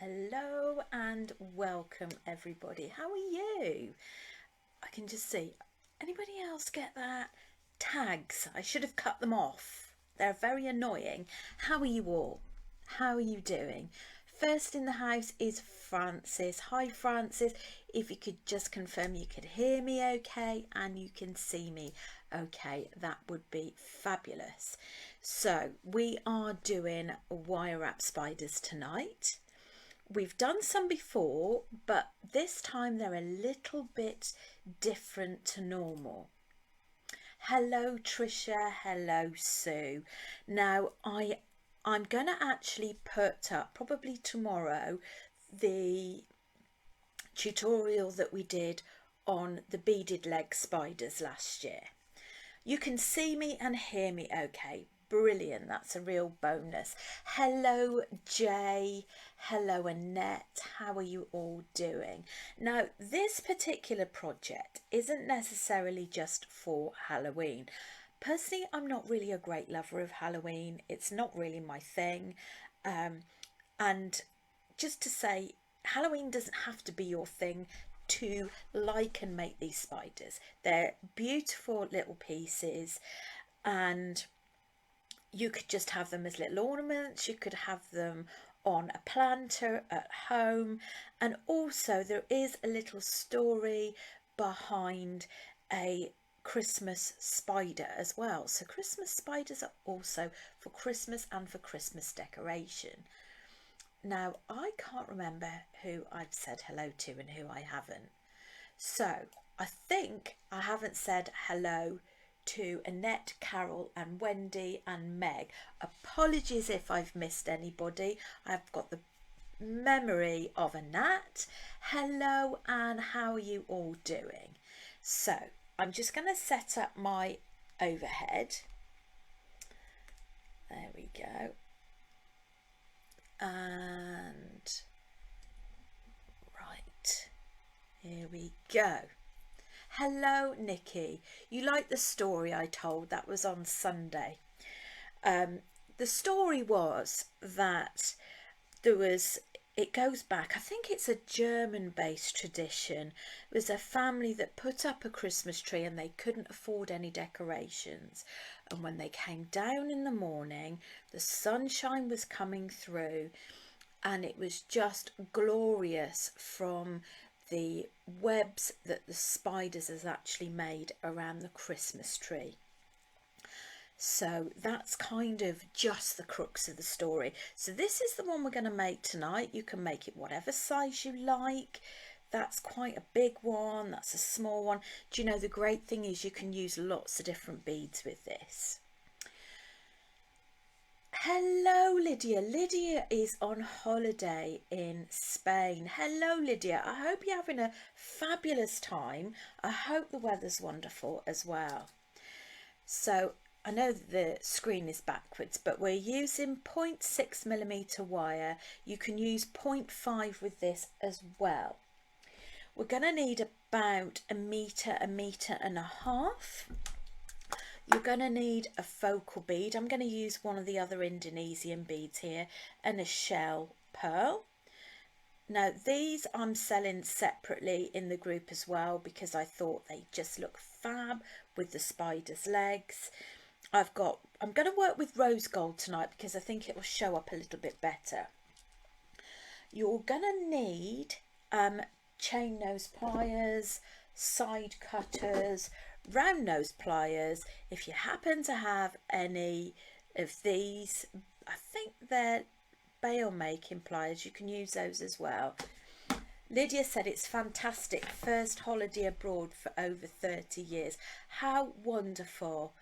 Hello and welcome everybody. How are you? I can just see. Anybody else get that? Tags. I should have cut them off. They're very annoying. How are you all? How are you doing? First in the house is Francis. Hi Francis. If you could just confirm you could hear me okay and you can see me okay, that would be fabulous. So we are doing wire wrap spiders tonight. We've done some before, but this time they're a little bit different to normal. Hello Trisha, hello Sue. Now I'm going to actually put up probably tomorrow the tutorial that we did on the beaded leg spiders last year. You can see me and hear me okay. Brilliant, that's a real bonus. Hello Jay, hello Annette, how are you all doing? Now this particular project isn't necessarily just for Halloween. Personally, I'm not really a great lover of Halloween. It's not really my thing. And just to say, Halloween doesn't have to be your thing to like and make these spiders. They're beautiful little pieces, and you could just have them as little ornaments, you could have them on a planter at home, and also there is a little story behind a Christmas spider as well. So Christmas spiders are also for Christmas and for Christmas decoration. Now I can't remember who I've said hello to and who I haven't. So I think I haven't said hello to Annette, Carol and Wendy and Meg. Apologies if I've missed anybody. I've got the memory of a gnat. Hello and how are you all doing? So I'm just going to set up my overhead. There we go. And right, here we go. Hello Nikki, you like the story I told? That was on Sunday. The story was that it goes back, I think it's a German based tradition. It was a family that put up a Christmas tree and they couldn't afford any decorations, and when they came down in the morning the sunshine was coming through and it was just glorious from the webs that the spiders has actually made around the Christmas tree. So that's kind of just the crux of the story. So this is the one we're going to make tonight. You can make it whatever size you like. That's quite a big one, that's a small one. Do you know the great thing is you can use lots of different beads with this. Hello Lydia. Lydia is on holiday in Spain. Hello Lydia, I hope you're having a fabulous time. I hope the weather's wonderful as well. So I know that the screen is backwards, but we're using 0.6mm wire. You can use 0.5 with this as well. We're going to need about a metre and a half. You're going to need a focal bead. I'm going to use one of the other Indonesian beads here, and a shell pearl. Now these I'm selling separately in the group as well because I thought they just look fab with the spider's legs. I'm going to work with rose gold tonight because I think it will show up a little bit better. You're going to need chain nose pliers, side cutters, round nose pliers. If you happen to have any of these, I think they're bail making pliers, you can use those as well. Lydia said it's fantastic, first holiday abroad for over 30 years. How wonderful.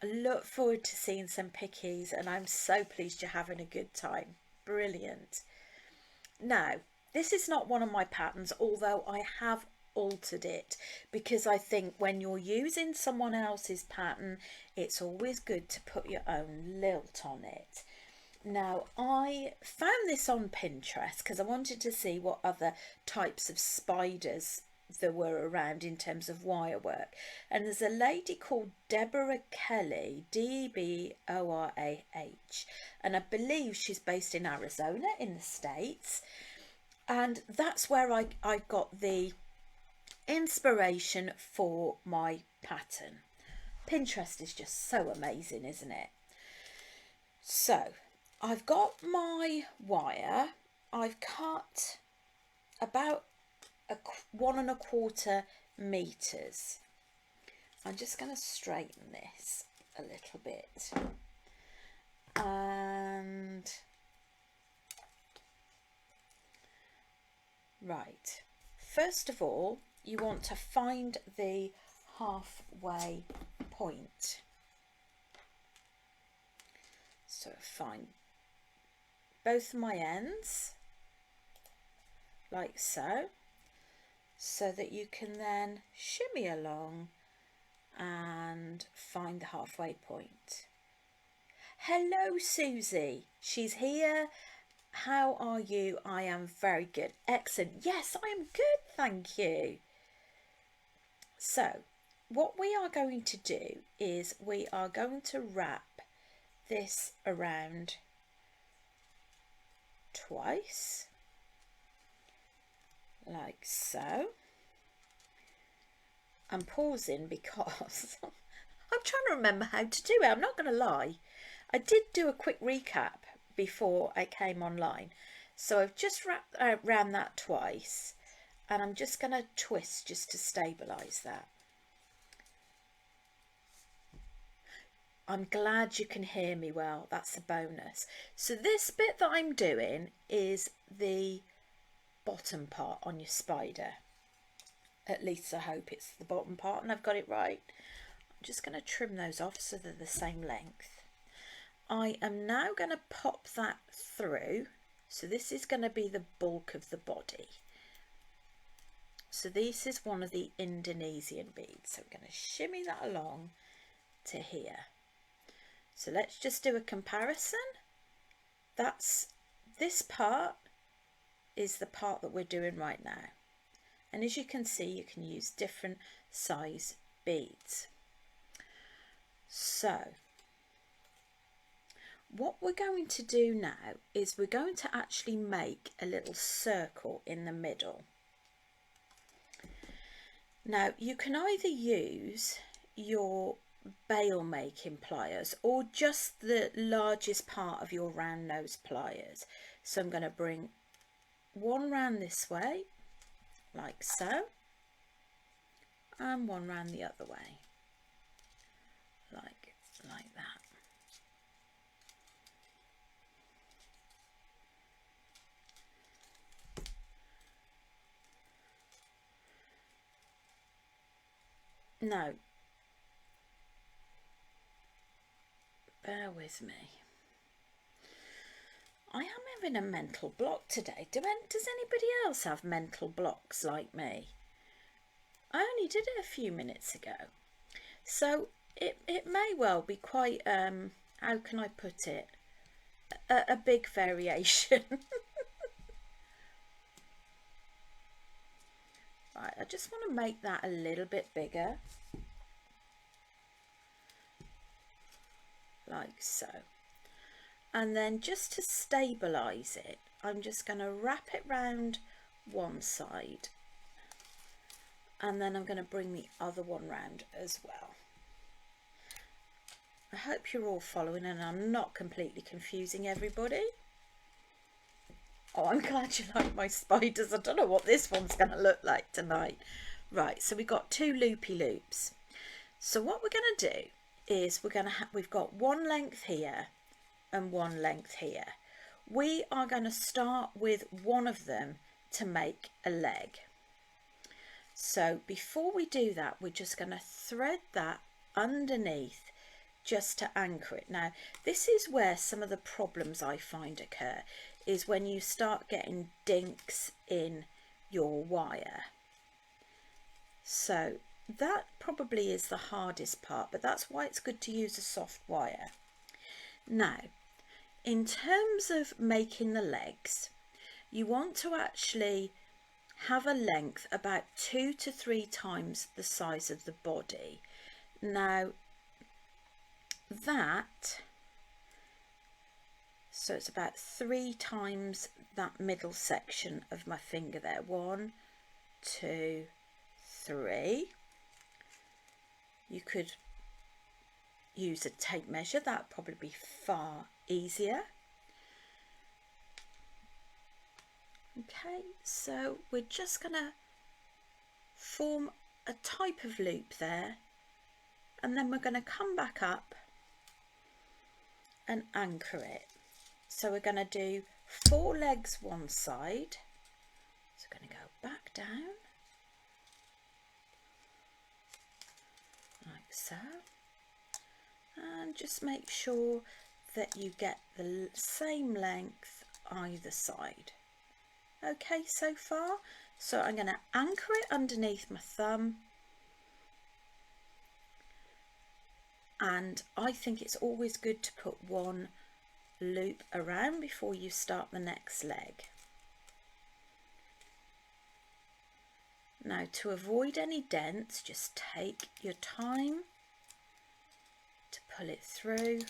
I look forward to seeing some pickies, and I'm so pleased you're having a good time. Brilliant. Now, this is not one of my patterns, although I have altered it, because I think when you're using someone else's pattern, it's always good to put your own lilt on it. Now, I found this on Pinterest because I wanted to see what other types of spiders there were around in terms of wire work, and there's a lady called Deborah Kelly, Deborah, and I believe she's based in Arizona in the States, and that's where I got the inspiration for my pattern. Pinterest is just so amazing, isn't it? So I've got my wire. I've cut about 1¼ meters. I'm just going to straighten this a little bit, and right, first of all you want to find the halfway point. So find both my ends like so, so that you can then shimmy along and find the halfway point. Hello Susie, she's here. How are you? I am very good. Excellent. Yes, I am good, thank you. So what we are going to do is we are going to wrap this around twice, like so. I'm pausing because I'm trying to remember how to do it. I'm not going to lie. I did do a quick recap before I came online. So I've just wrapped around that twice, and I'm just going to twist just to stabilise that. I'm glad you can hear me well. That's a bonus. So this bit that I'm doing is the bottom part on your spider. At least I hope it's the bottom part and I've got it right. I'm just going to trim those off so they're the same length. I am now going to pop that through. So this is going to be the bulk of the body. So this is one of the Indonesian beads. So we're going to shimmy that along to here. So let's just do a comparison. This part is the part that we're doing right now. And as you can see, you can use different size beads. So what we're going to do now is we're going to actually make a little circle in the middle. Now you can either use your bail making pliers or just the largest part of your round nose pliers. So I'm going to bring one round this way like so, and one round the other way like that. Now bear with me. I am having a mental block today. Does anybody else have mental blocks like me? I only did it a few minutes ago. So it may well be quite, how can I put it, a big variation. Right, I just want to make that a little bit bigger. Like so. And then just to stabilise it, I'm just going to wrap it round one side, and then I'm going to bring the other one round as well. I hope you're all following and I'm not completely confusing everybody. Oh, I'm glad you like my spiders. I don't know what this one's going to look like tonight. Right, so we've got 2 loopy loops. So what we're going to do is we've got one length here and one length here. We are going to start with one of them to make a leg. So before we do that, we're just going to thread that underneath just to anchor it. Now, this is where some of the problems I find occur, is when you start getting dinks in your wire. So that probably is the hardest part, but that's why it's good to use a soft wire. Now, in terms of making the legs, you want to actually have a length about 2 to 3 times the size of the body. Now so it's about 3 times that middle section of my finger there. 1, 2, 3. You could use a tape measure, that'd probably be far easier. Okay, so we're just gonna form a type of loop there, and then we're going to come back up and anchor it. So we're going to do 4 legs one side, so we're going to go back down like so, and just make sure that you get the same length either side. Okay, so far. So I'm going to anchor it underneath my thumb, and I think it's always good to put one loop around before you start the next leg. Now, to avoid any dents, just take your time to pull it through.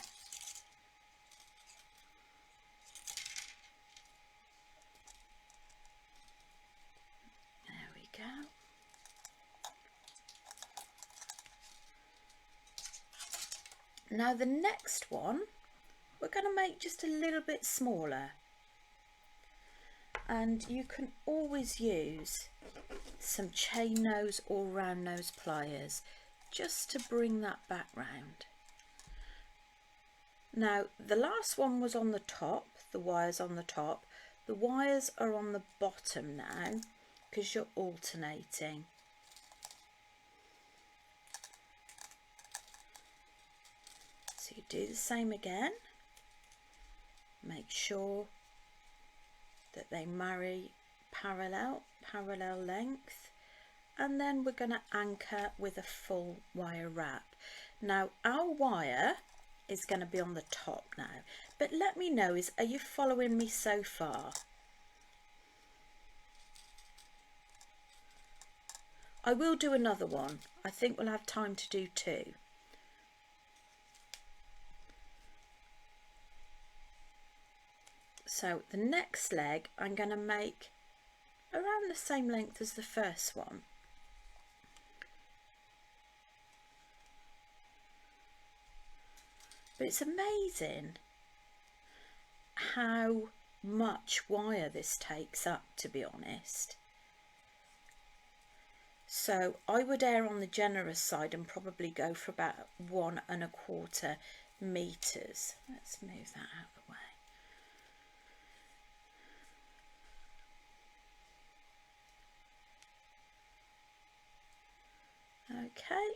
There we go. Now the next one we're going to make just a little bit smaller, and you can always use some chain nose or round nose pliers just to bring that back round. Now the last one was on the top, the wires on the top. The wires are on the bottom now because you're alternating. So you do the same again. Make sure that they marry parallel length, and then we're going to anchor with a full wire wrap. Now our wire is going to be on the top now, but let me know, are you following me so far? I will do another one. I think we'll have time to do 2. So the next leg I'm going to make around the same length as the first one. But it's amazing how much wire this takes up, to be honest. So I would err on the generous side and probably go for about 1 1/4 meters. Let's move that out of the way. Okay,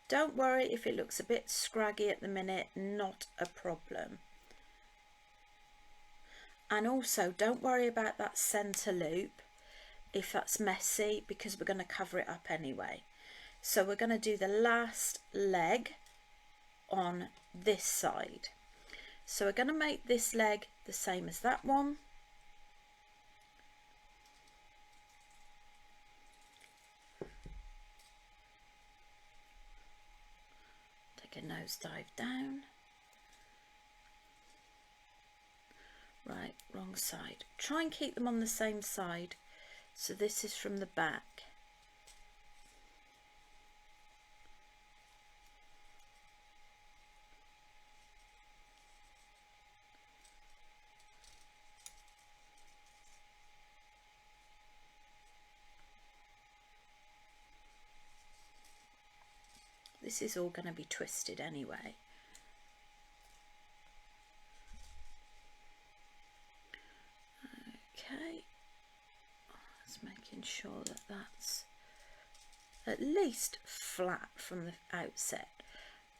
don't worry if it looks a bit scraggy at the minute, not a problem. And also don't worry about that centre loop if that's messy, because we're going to cover it up anyway. So we're going to do the last leg on this side. So we're going to make this leg the same as that one. Take a nose dive down. Right, wrong side. Try and keep them on the same side. So this is from the back. This is all going to be twisted anyway. Okay, just making sure that that's at least flat from the outset.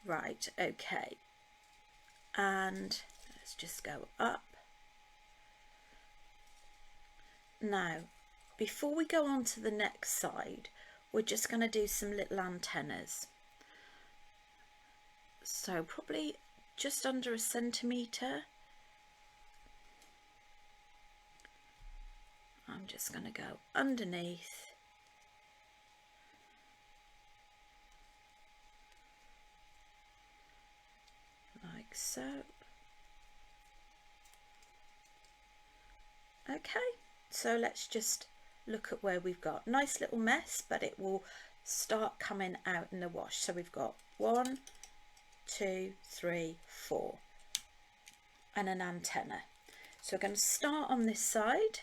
Right, okay, and let's just go up. Now, before we go on to the next side, we're just going to do some little antennas. So probably just under 1 centimetre. I'm just going to go underneath. Like so. Okay, so let's just look at where we've got. Nice little mess, but it will start coming out in the wash. So we've got 1, 2, 3, 4 and an antenna. So we're going to start on this side,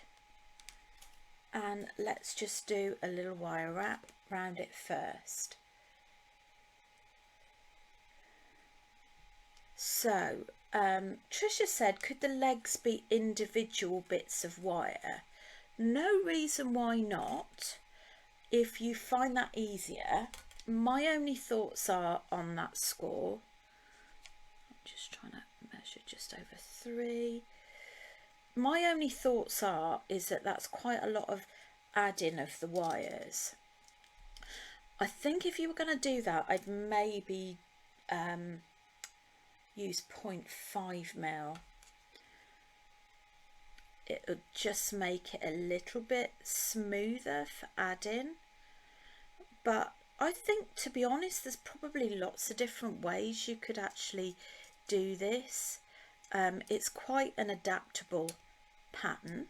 and let's just do a little wire wrap round it first. So Trisha said, could the legs be individual bits of wire? No reason why not, if you find that easier. My only thoughts are on that score, I'm just trying to measure just over 3. My only thoughts is that that's quite a lot of adding of the wires. I think if you were going to do that, I'd maybe use 0.5 mil. It would just make it a little bit smoother for adding. But I think, to be honest, there's probably lots of different ways you could actually do this. It's quite an adaptable pattern.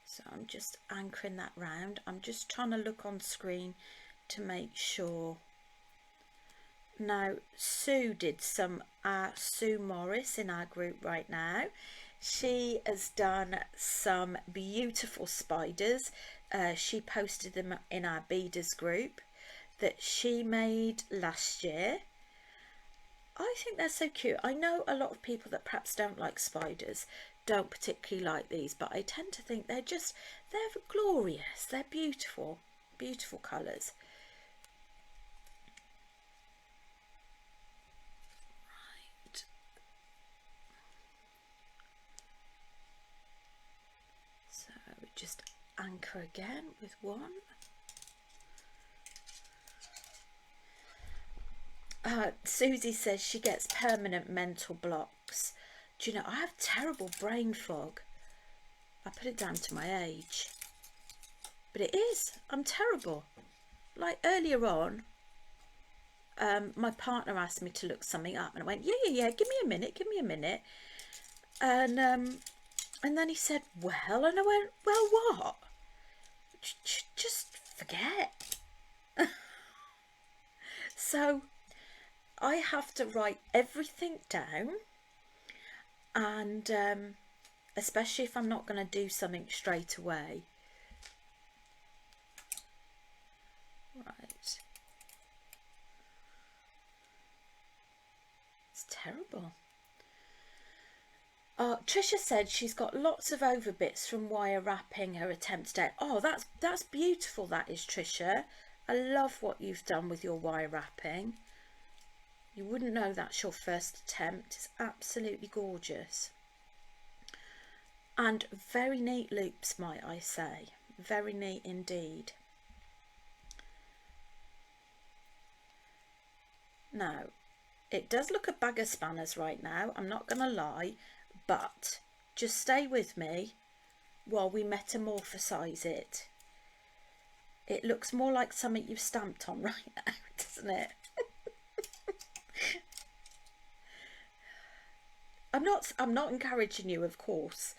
So I'm just anchoring that round. I'm just trying to look on screen to make sure. Now, Sue did some, Sue Morris in our group right now. She has done some beautiful spiders. She posted them in our beaders group that she made last year. I think they're so cute. I know a lot of people that perhaps don't like spiders don't particularly like these, but I tend to think they're glorious. They're beautiful, beautiful colours. Right. So we just anchor again with 1. Susie says she gets permanent mental blocks. Do you know, I have terrible brain fog. I put it down to my age. But it is. I'm terrible. Like earlier on, my partner asked me to look something up, and I went, yeah, give me a minute. And then he said, well, and I went, well, what? Just forget. So I have to write everything down, and especially if I'm not going to do something straight away. Right. It's terrible. Trisha said she's got lots of overbits from wire wrapping her attempt today. Oh, that's beautiful, that is, Trisha. I love what you've done with your wire wrapping. You wouldn't know that's your first attempt. It's absolutely gorgeous. And very neat loops, might I say. Very neat indeed. Now, it does look a bag of spanners right now, I'm not going to lie, but just stay with me while we metamorphosize it. It looks more like something you've stamped on right now, doesn't it? I'm not encouraging you, of course,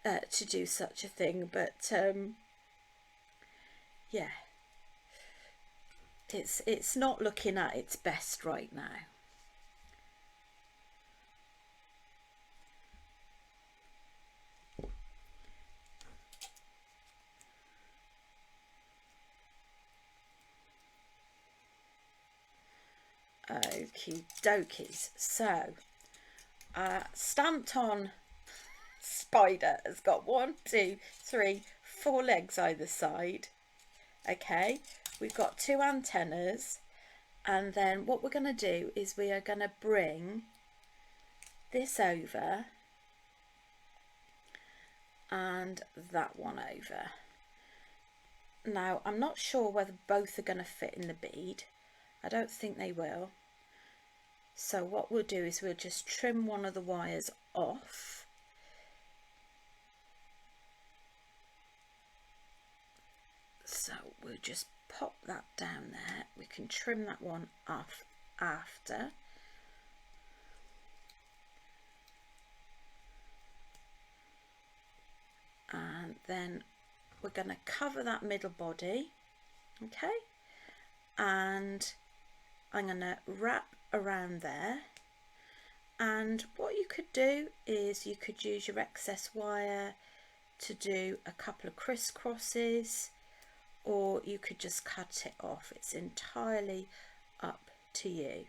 to do such a thing, but yeah, it's not looking at its best right now. Okie dokies. So stamped on spider has got 1, 2, 3, 4 legs either side. Okay, we've got 2 antennas, and then what we're going to do is we are going to bring this over and that one over. Now I'm not sure whether both are going to fit in the bead. I don't think they will. So what we'll do is we'll just trim one of the wires off. So we'll just pop that down there. We can trim that one off after. And then we're going to cover that middle body, okay, and I'm going to wrap around there. And what you could do is you could use your excess wire to do a couple of crisscrosses, or you could just cut it off. It's entirely up to you.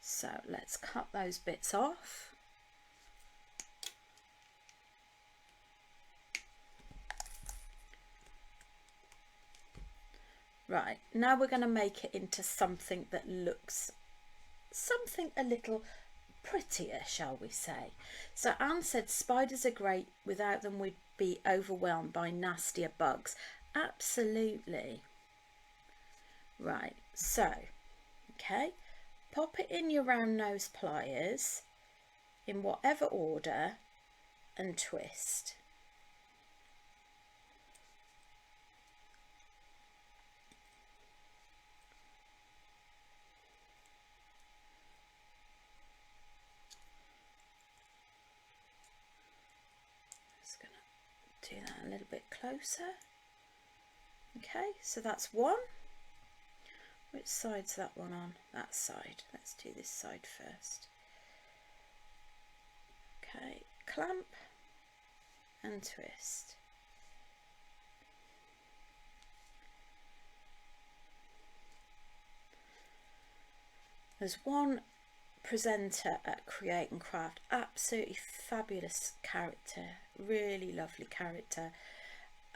So let's cut those bits off. Right, now we're going to make it into something that looks something a little prettier, shall we say. So Anne said spiders are great, without them we'd be overwhelmed by nastier bugs. Absolutely. Right, so okay, pop it in your round nose pliers in whatever order and twist. Just going to do that a little bit closer. Okay, so that's one. Which side's that one on? That side. Let's do this side first. Okay, clamp and twist. There's one presenter at Create and Craft, absolutely fabulous character, really lovely character,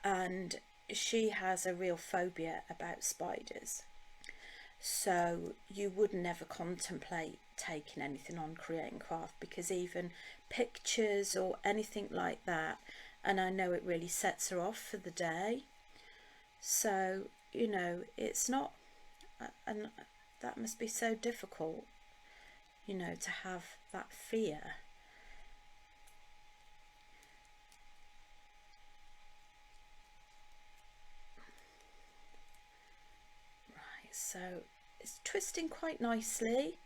and she has a real phobia about spiders. So you would never contemplate taking anything on Create and Craft, because even pictures or anything like that, and I know it really sets her off for the day. So, you know, it's not, and that must be so difficult, you know, to have that fear. So it's twisting quite nicely.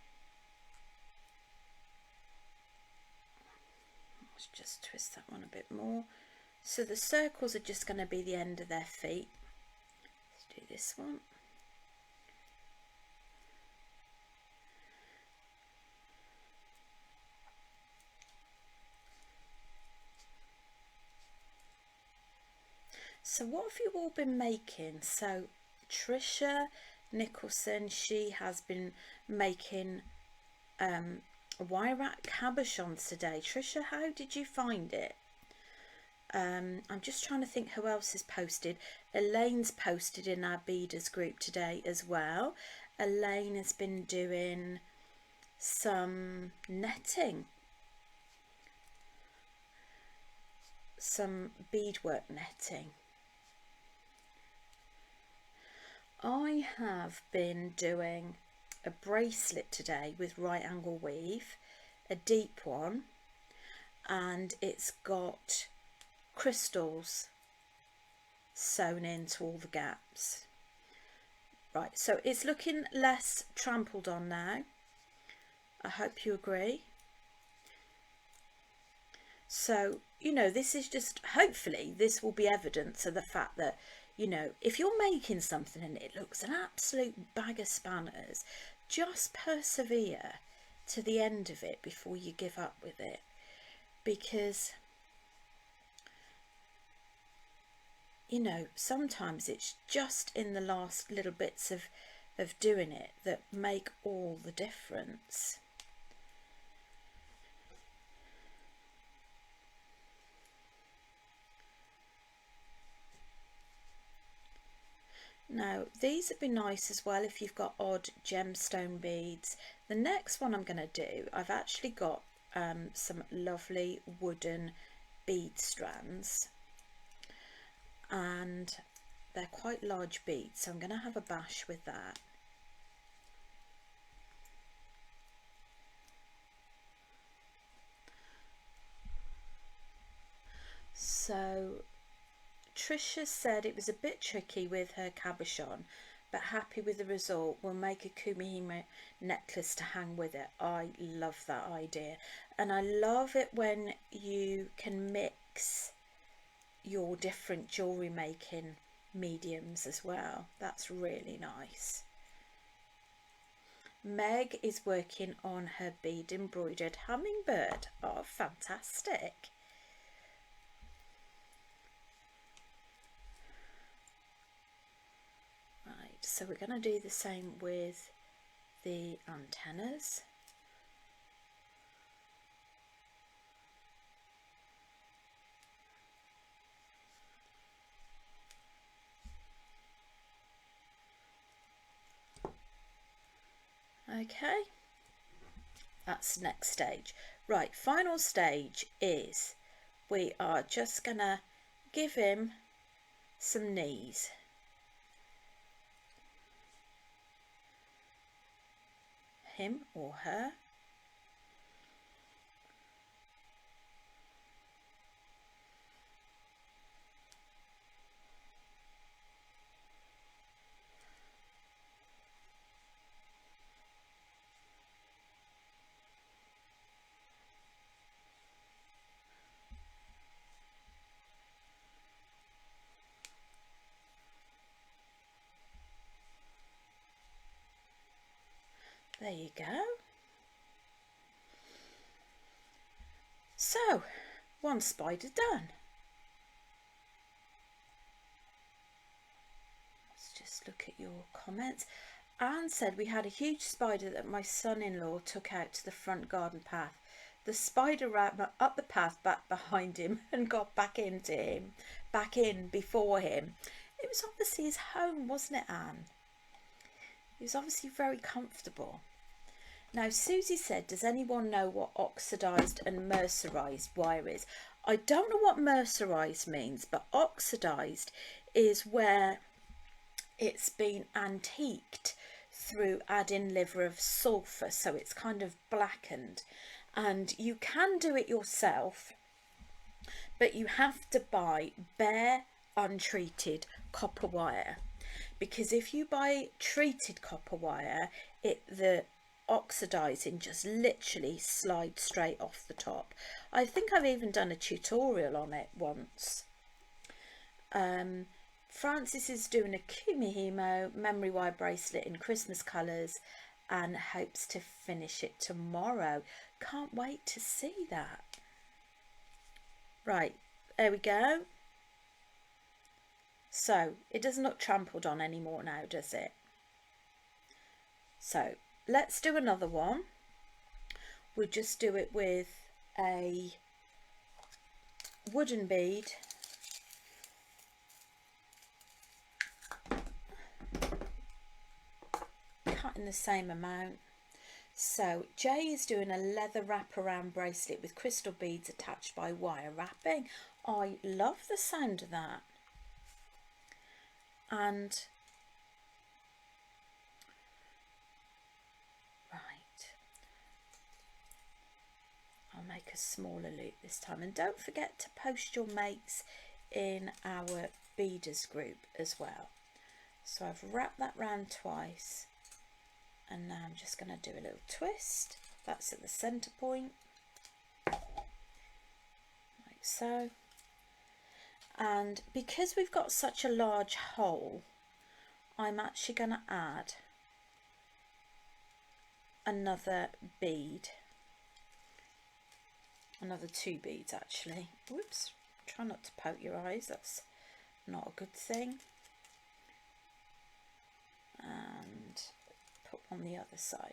Let's just twist that one a bit more. So the circles are just going to be the end of their feet. Let's do this one. So what have you all been making? So Trisha Nicholson, she has been making wire wrap cabochons today. Trisha, how did you find it? I'm just trying to think who else has posted. Elaine's posted in our beaders group today as well. Elaine has been doing some netting, some beadwork netting. I have been doing a bracelet today with right angle weave, a deep one, and it's got crystals sewn into all the gaps. Right, so it's looking less trampled on now. I hope you agree. So, you know, this is just, hopefully this will be evidence of the fact that, you know, if you're making something and it looks an absolute bag of spanners, just persevere to the end of it before you give up with it. Because you know, sometimes it's just in the last little bits of doing it that make all the difference. Now these would be nice as well if you've got odd gemstone beads. The next one I'm going to do, I've actually got some lovely wooden bead strands, and they're quite large beads, so I'm going to have a bash with that. So Trisha said it was a bit tricky with her cabochon, but happy with the result. We'll make a kumihimo necklace to hang with it. I love that idea, and I love it when you can mix your different jewellery making mediums as well. That's really nice. Meg is working on her bead embroidered hummingbird. Oh, fantastic. Right, so we're going to do the same with the antennas. Okay, that's the next stage. Right, final stage is we are just gonna give him some knees. Him or her. There you go. So, one spider done. Let's just look at your comments. Anne said we had a huge spider that my son-in-law took out to the front garden path. The spider ran up the path back behind him and got back in before him. It was obviously his home, wasn't it, Anne? He was obviously very comfortable. Now, Susie said, does anyone know what oxidised and mercerised wire is? I don't know what mercerised means, but oxidised is where it's been antiqued through adding liver of sulphur, so it's kind of blackened. And you can do it yourself, but you have to buy bare, untreated copper wire, because if you buy treated copper wire, the oxidizing just literally slides straight off the top. I think I've even done a tutorial on it once. Francis is doing a kumihimo memory wire bracelet in Christmas colours and hopes to finish it tomorrow. Can't wait to see that. Right, there we go. So it doesn't look trampled on anymore now, does it? So let's do another one. We'll just do it with a wooden bead. Cut in the same amount. So Jay is doing a leather wraparound bracelet with crystal beads attached by wire wrapping. I love the sound of that. And right, I'll make a smaller loop this time, and don't forget to post your makes in our beaders group as well. So I've wrapped that round twice, and now I'm just going to do a little twist. That's at the center point, like so. And because we've got such a large hole, I'm actually going to add another bead, another 2 beads actually. Whoops, try not to poke your eyes, that's not a good thing. And put on the other side.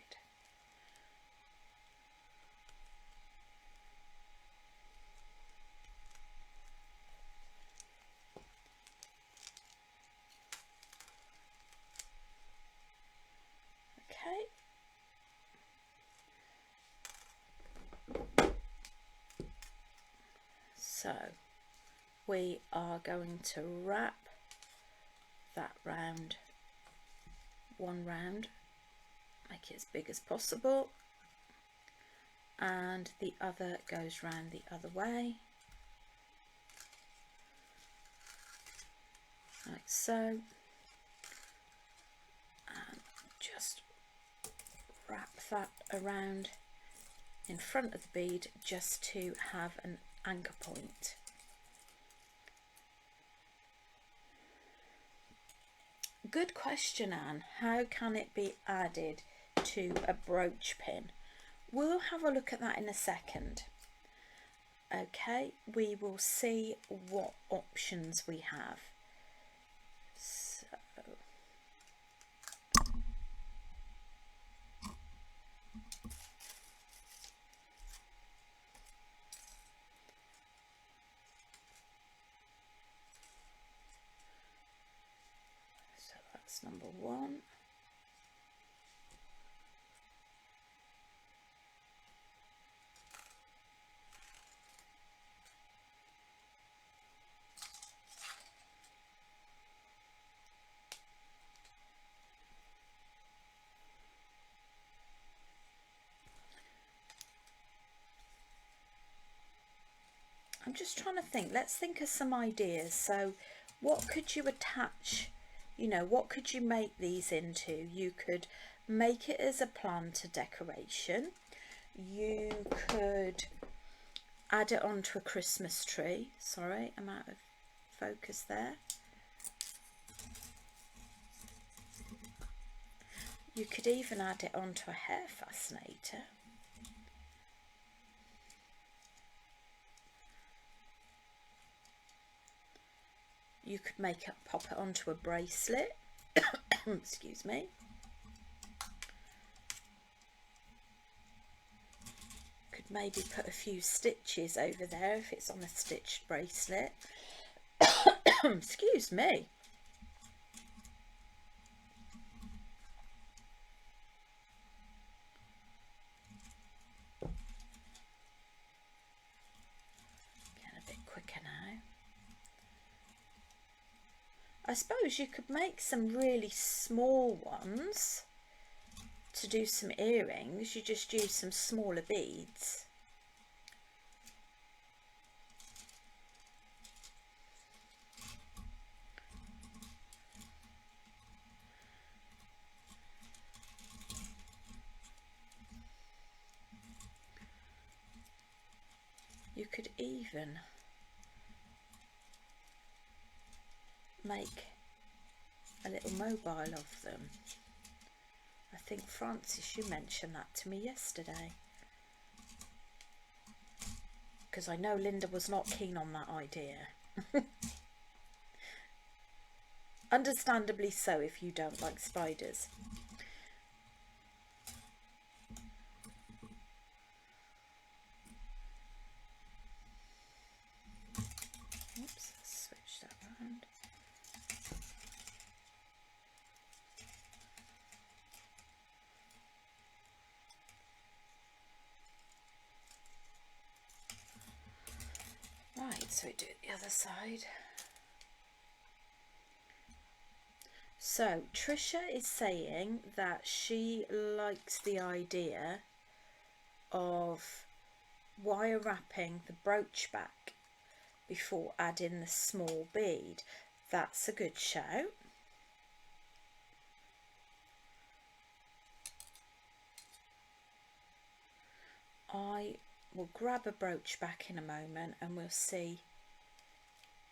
So we are going to wrap that round, one round, make it as big as possible, and the other goes round the other way, like so, and just wrap that around in front of the bead just to have an anchor point. Good question, Anne. How can it be added to a brooch pin? We'll have a look at that in a second. Okay, we will see what options we have. So that's number one. I'm just trying to think. Let's think of some ideas. So what could you attach, you know, what could you make these into? You could make it as a planter decoration. You could add it onto a Christmas tree. Sorry, I'm out of focus there. You could even add it onto a hair fascinator. You could make it, pop it onto a bracelet. Excuse me. Could maybe put a few stitches over there if it's on a stitched bracelet. Excuse me. Getting a bit quicker now. I suppose you could make some really small ones to do some earrings. You just use some smaller beads. You could even make a little mobile of them. I think, Francis, you mentioned that to me yesterday, because I know Linda was not keen on that idea. Understandably so if you don't like spiders. Oops, let's switch that around. Right, so we do it the other side. So Trisha is saying that she likes the idea of wire wrapping the brooch back before adding the small bead. That's a good shout. I will grab a brooch back in a moment and we'll see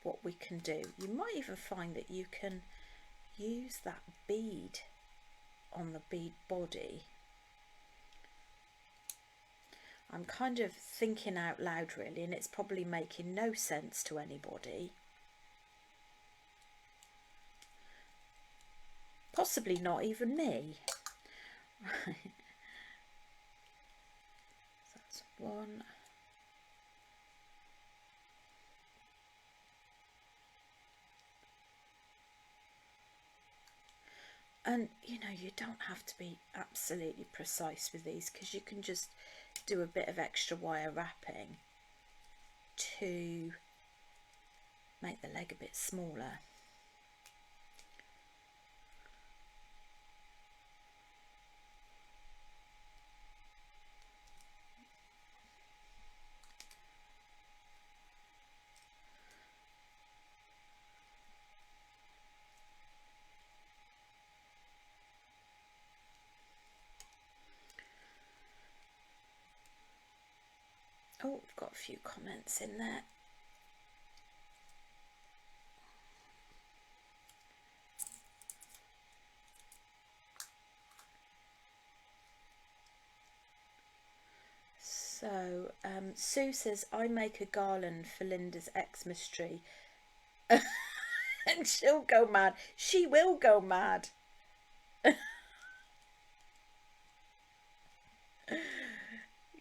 what we can do. You might even find that you can use that bead on the bead body. I'm kind of thinking out loud really, and it's probably making no sense to anybody. Possibly not even me. Right. So that's one. And you know, you don't have to be absolutely precise with these, because you can just do a bit of extra wire wrapping to make the leg a bit smaller. Oh, we've got a few comments in there. So Sue says, I make a garland for Linda's Xmas tree. And she'll go mad. She will go mad.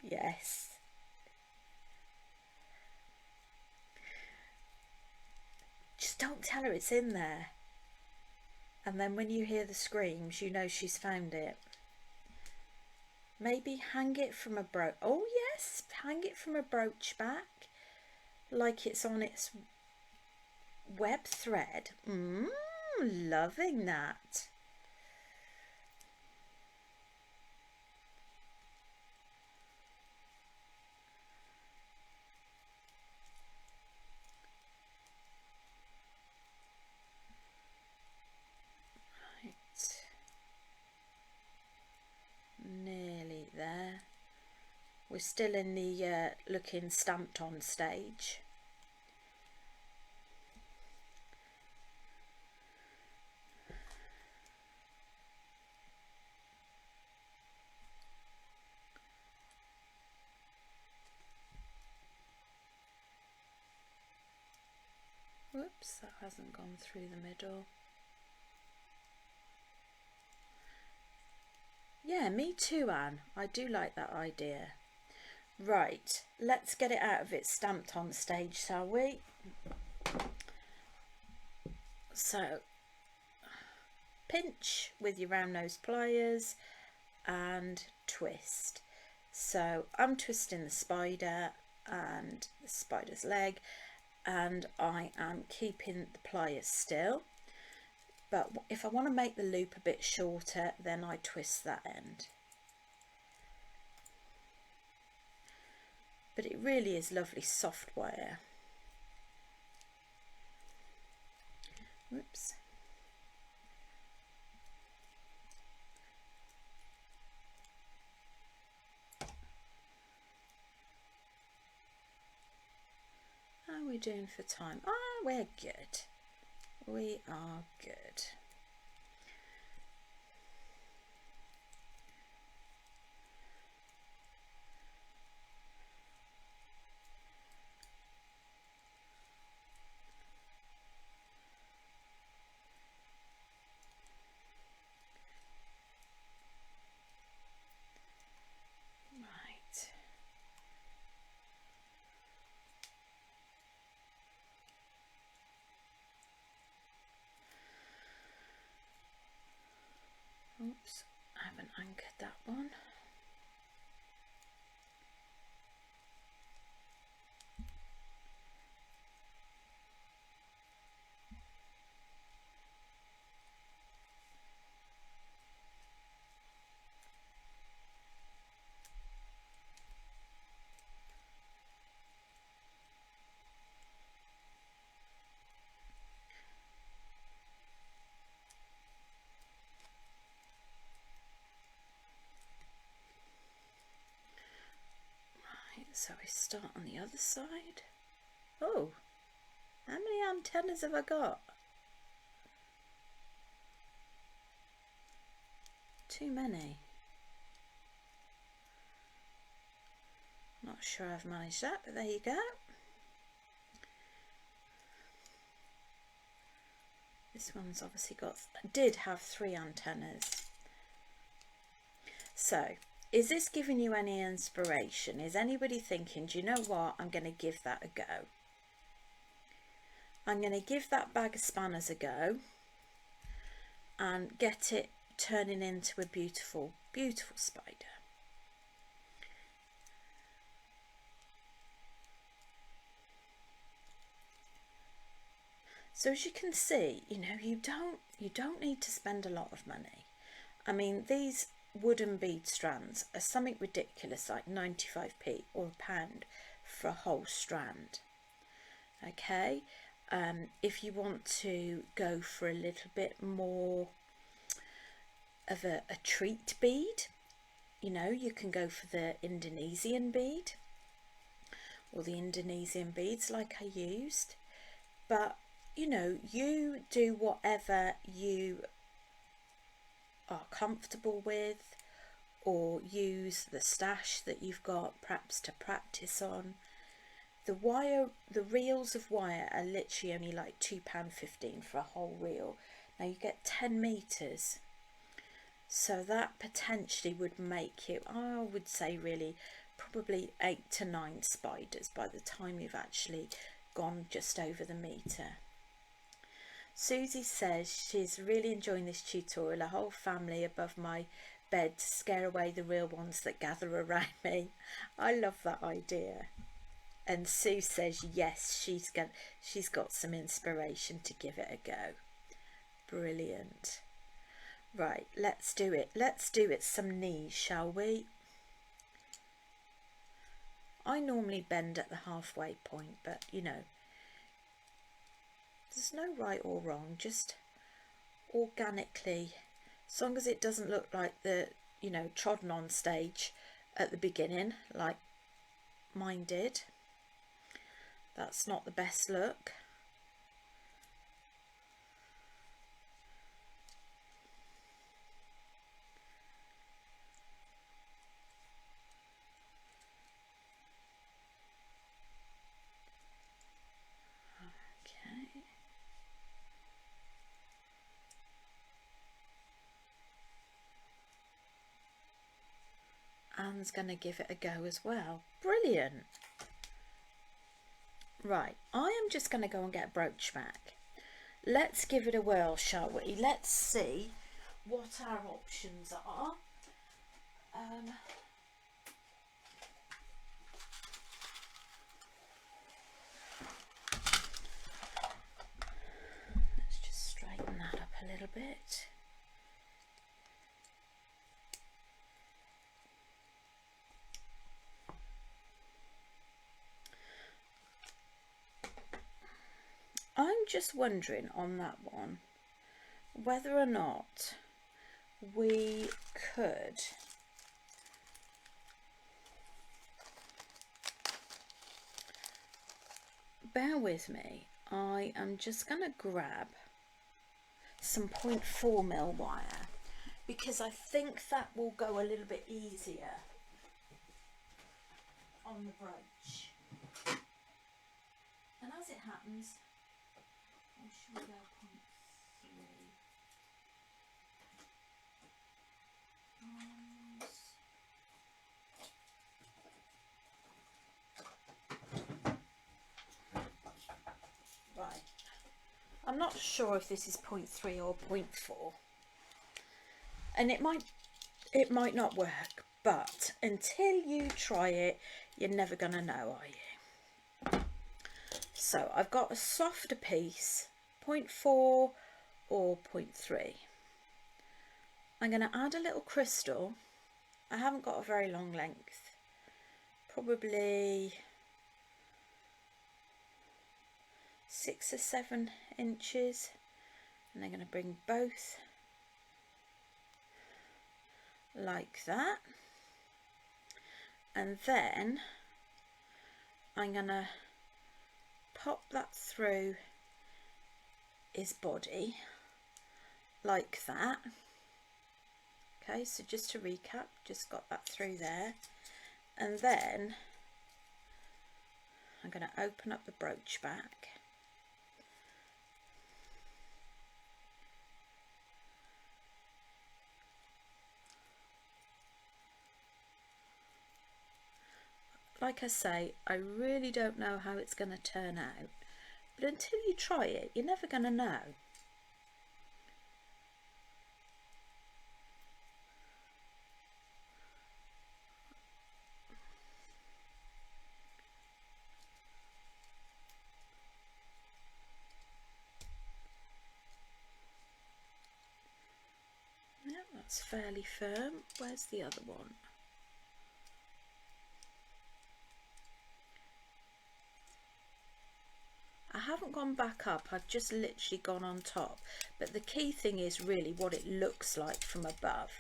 Yes. Just don't tell her it's in there. And then when you hear the screams, you know she's found it. Maybe hang it from a brooch. Oh yes, hang it from a brooch back, like it's on its web thread. Loving that. Right. Nearly there. We're still in the looking stamped on stage. Whoops, that hasn't gone through the middle. Yeah, me too, Anne. I do like that idea. Right, let's get it out of its stamped on stage, shall we? So, pinch with your round nose pliers and twist. So I'm twisting the spider and the spider's leg, and I am keeping the pliers still, but if I want to make the loop a bit shorter, then I twist that end. But it really is lovely soft wire. Whoops. How are we doing for time? We're good. We are good. Right. Oops, I haven't anchored that one. So we start on the other side. Oh, how many antennas have I got? Too many. Not sure I've managed that, but there you go. This one's obviously did have 3 antennas. So, is this giving you any inspiration? Is anybody thinking, do you know what, I'm going to give that a go? I'm going to give that bag of spanners a go and get it turning into a beautiful, beautiful spider. So as you can see, you know, you don't need to spend a lot of money. I mean, these wooden bead strands are something ridiculous, like 95p or £1 for a whole strand. Okay, if you want to go for a little bit more of a treat bead, you know, you can go for the Indonesian bead or the Indonesian beads like I used. But you know, you do whatever you are comfortable with, or use the stash that you've got perhaps to practice on. The reels of wire are literally only like £2.15 for a whole reel. Now you get 10 meters, so that potentially would make you, I would say, really probably 8 to 9 spiders by the time you've actually gone just over the meter. Susie says she's really enjoying this tutorial. A whole family above my bed to scare away the real ones that gather around me. I love that idea. And Sue says yes, she's got some inspiration to give it a go. Brilliant. Right, let's do it. Let's do it some knees, shall we? I normally bend at the halfway point, but you know, there's no right or wrong, just organically, as long as it doesn't look like the, you know, trodden on stage at the beginning like mine did. That's not the best look. Okay. Anne's going to give it a go as well. Brilliant. Right, I am just going to go and get a brooch back. Let's give it a whirl, shall we? Let's see what our options are. Let's just straighten that up a little bit. I'm just wondering on that one whether or not we could bear with me. I am just going to grab some 0.4mm wire because I think that will go a little bit easier on the brooch. And as it happens, should we go 0.3? Right. I'm not sure if this is 0.3 or 0.4. And it might not work, but until you try it, you're never gonna know, are you? So I've got a softer piece, 0.4 or 0.3. I'm going to add a little crystal. I haven't got a very long length, probably 6 or 7 inches, and I'm going to bring both like that, and then I'm going to pop that through his body like that. Okay, so just to recap, just got that through there, and then I'm going to open up the brooch back, like I say, I really don't know how it's going to turn out, but until you try it, you're never going to know. Yeah, that's fairly firm. Where's the other one? I haven't gone back up, I've just literally gone on top, but the key thing is really what it looks like from above.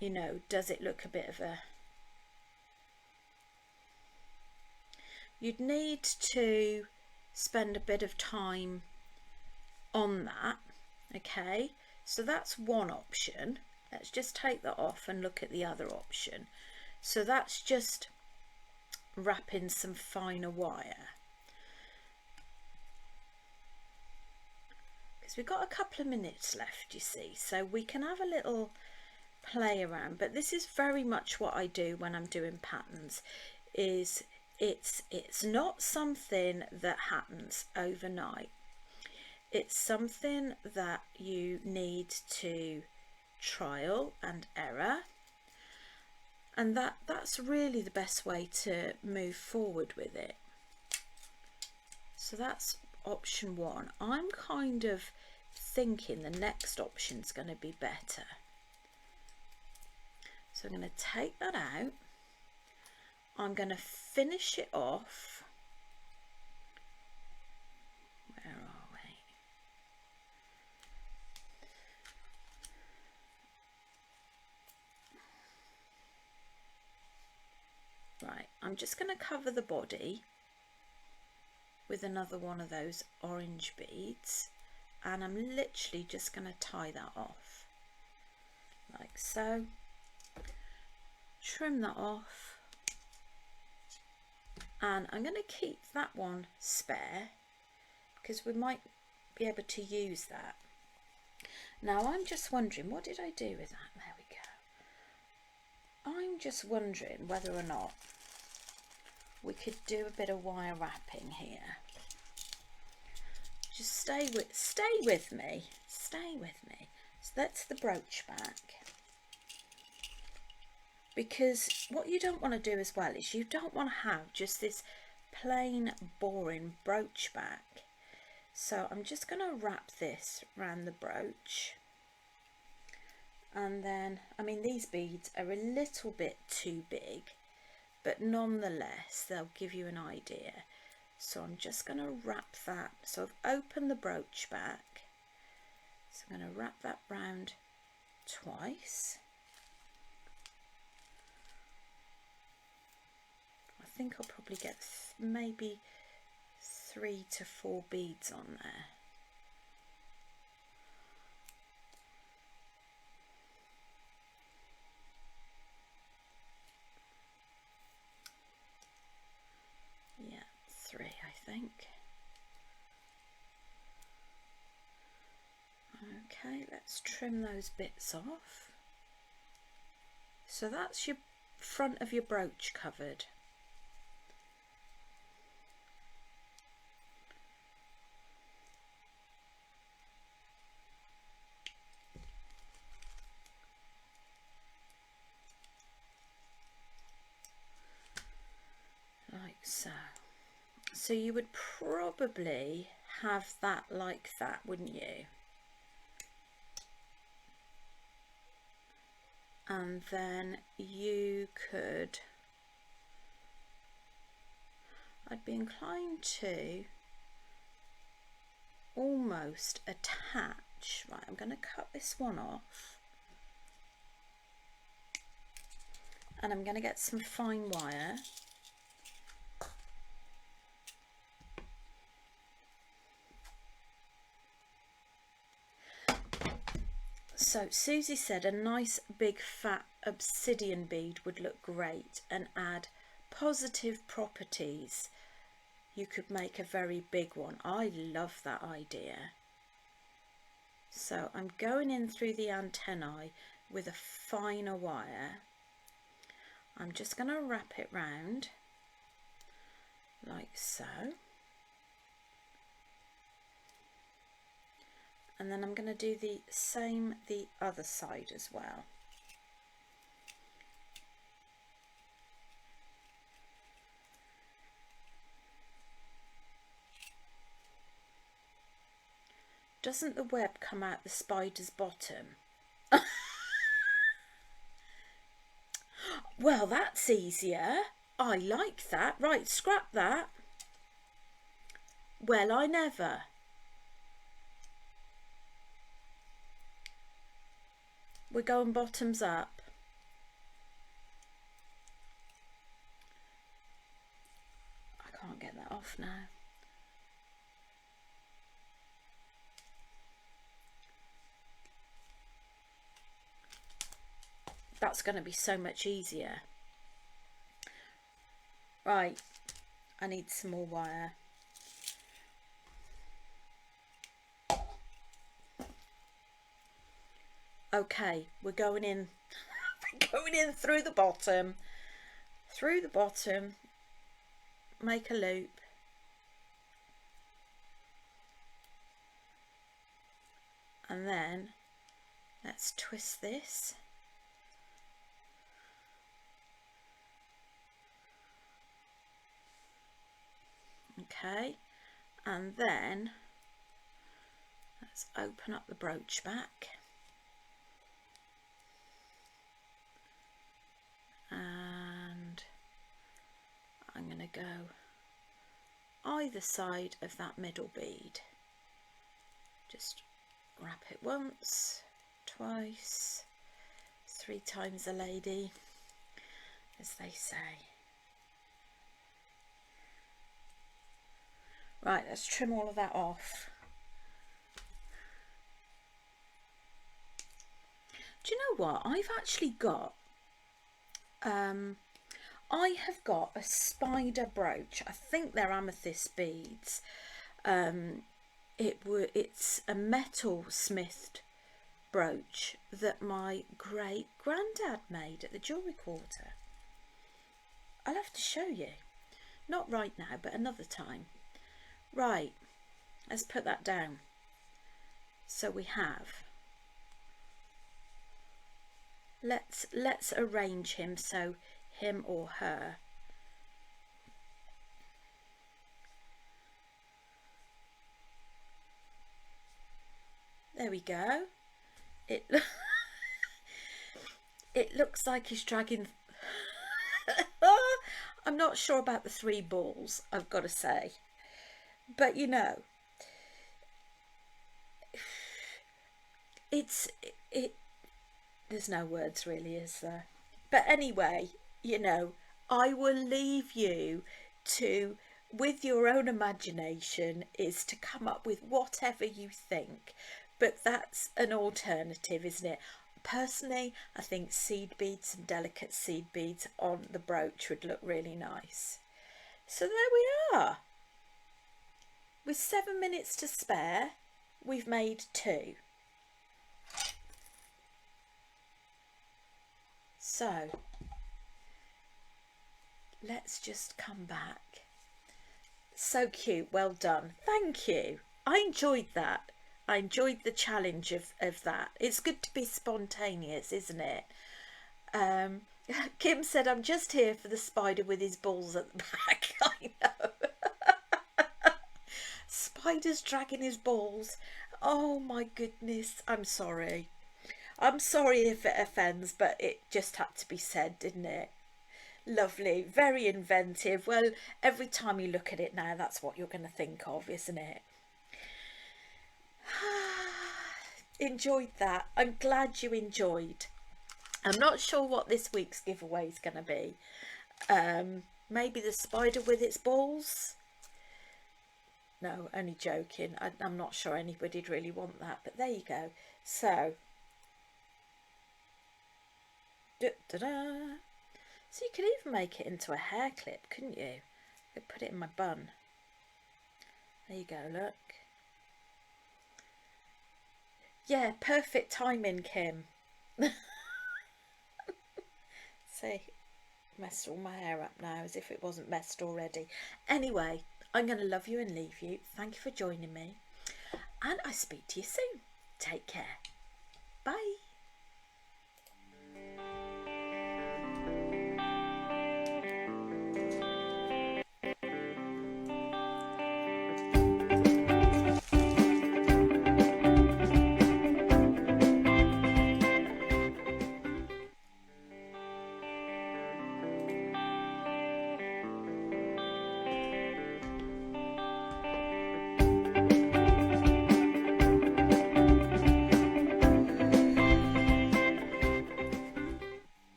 You know, does it look a bit of a... You'd need to spend a bit of time on that. Okay, so that's one option. Let's just take that off and look at the other option. So that's just wrapping some finer wire, because we've got a couple of minutes left, you see, so we can have a little play around. But this is very much what I do when I'm doing patterns, is it's not something that happens overnight. It's something that you need to trial and error, and that's really the best way to move forward with it. So that's option one. I'm kind of thinking the next option's going to be better. So I'm going to take that out. I'm going to finish it off. Where are we? Right, I'm just going to cover the body with another one of those orange beads, and I'm literally just going to tie that off like so. Trim that off, and I'm going to keep that one spare because we might be able to use that. Now I'm just wondering, what did I do with that? There we go. I'm just wondering whether or not we could do a bit of wire wrapping here. Just stay with me. So that's the brooch back. Because what you don't want to do as well is you don't want to have just this plain boring brooch back. So I'm just going to wrap this around the brooch, and then, I mean, these beads are a little bit too big, but nonetheless they'll give you an idea. So I'm just going to wrap that. So I've opened the brooch back, so I'm going to wrap that round twice. I think I'll probably get maybe 3 to 4 beads on there. Yeah, 3 I think. Okay, let's trim those bits off. So that's your front of your brooch covered. Like so. So you would probably have that like that, wouldn't you? And then you could, I'd be inclined to almost attach. Right, I'm going to cut this one off, and I'm going to get some fine wire. So Susie said a nice big fat obsidian bead would look great and add positive properties. You could make a very big one. I love that idea. So I'm going in through the antennae with a finer wire. I'm just going to wrap it round like so. And then I'm going to do the same the other side as well. Doesn't the web come out the spider's bottom? Well, that's easier. I like that. Right, scrap that. Well, I never. We're going bottoms up. I can't get that off now. That's going to be so much easier. Right, I need some more wire. Okay, we're going in. We're going in through the bottom. Through the bottom. Make a loop. And then let's twist this. Okay, and then let's open up the brooch back. And I'm going to go either side of that middle bead. Just wrap it once, twice, 3 times a lady, as they say. Right, let's trim all of that off. Do you know what? I've actually got I have got a spider brooch. I think they're amethyst beads. It's a metal smithed brooch that my great granddad made at the jewellery quarter. I'll have to show you. Not right now, but another time. Right, let's put that down. So we have. Let's arrange him so him or her. There we go. It it looks like he's dragging. I'm not sure about the 3 balls, I've got to say, but you know, there's no words really, is there? But anyway, you know, I will leave you to, with your own imagination, is to come up with whatever you think. But that's an alternative, isn't it? Personally, I think seed beads, some delicate seed beads on the brooch would look really nice. So there we are. With 7 minutes to spare, we've made 2. So let's just come back. So cute, well done. Thank you. I enjoyed that. I enjoyed the challenge of that. It's good to be spontaneous, isn't it? Kim said, I'm just here for the spider with his balls at the back. I know. Spider's dragging his balls. Oh my goodness. I'm sorry. I'm sorry if it offends, but it just had to be said, didn't it? Lovely, very inventive. Well, every time you look at it now, that's what you're going to think of, isn't it? Enjoyed that. I'm glad you enjoyed. I'm not sure what this week's giveaway is going to be. Maybe the spider with its balls? No, only joking. I'm not sure anybody'd really want that, but there you go. So, so you could even make it into a hair clip, couldn't you? I'd put it in my bun. There you go, look. Yeah, perfect timing, Kim. See, Messed all my hair up now as if it wasn't messed already. Anyway, I'm going to love you and leave you. Thank you for joining me. And I speak to you soon. Take care.